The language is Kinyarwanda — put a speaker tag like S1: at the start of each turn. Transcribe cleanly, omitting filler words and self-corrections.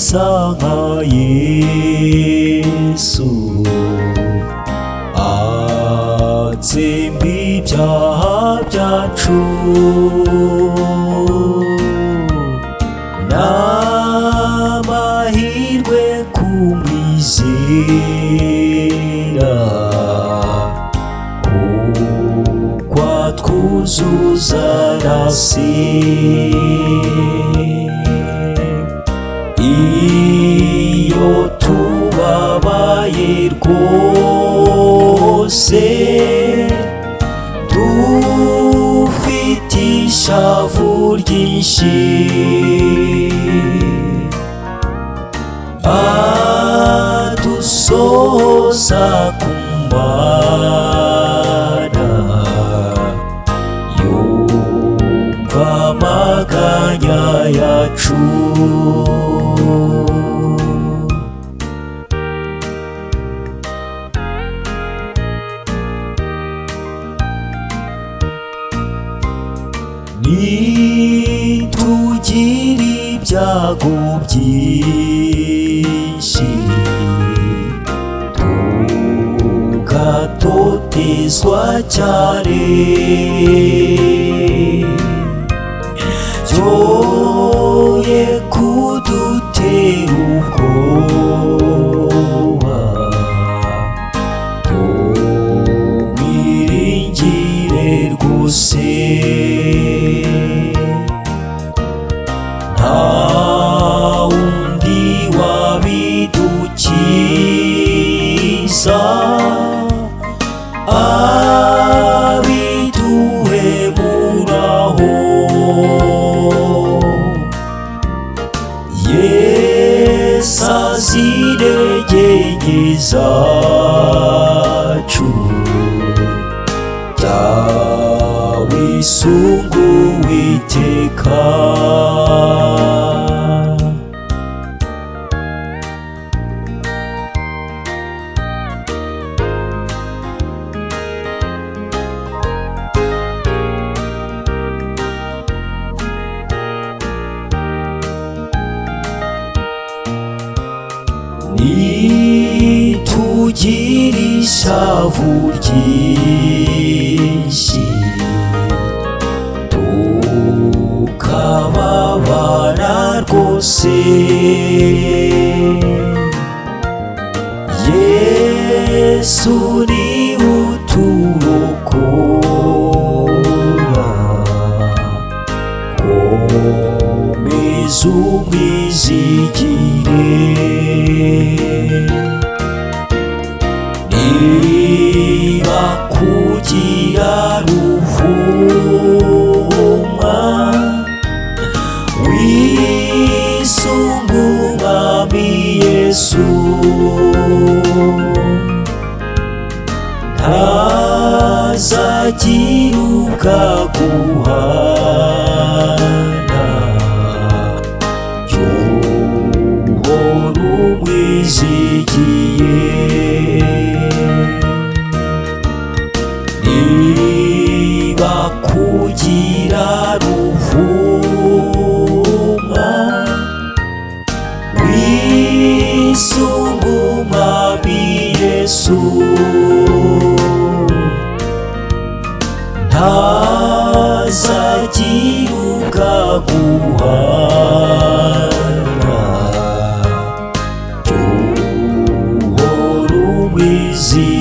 S1: bisa nka Yesu atsemba ibyaha byacu. N'amahirwe kumwizera kuko atwuzuza na se. Iyo tubabaye rwose dufite ishavu ryinshi, adusohoza ku Mana, yumva amaganya yacu. Nitugira ibyago byinshi tugatotezwa cyane, byoye kudutera ubwoba, tumwiringire rwose. Nta wundi wabidukiza, abiduhemuraho. Yesu azi intege nke zacu, wisunga Uwiteka. Nitugira ishavu ryinshi tukababara rwose, Yesu niwe uturokora. Komeza umwizigire, niba kugira ruvuma wisunga Umwami Yesu. Ntazagira ubwaguhana, uhora umwizigiye. Niba kugira ruvuma wisunga Umwami Yesu. Ntazagira ubwaguhana, uhora umwizigiye.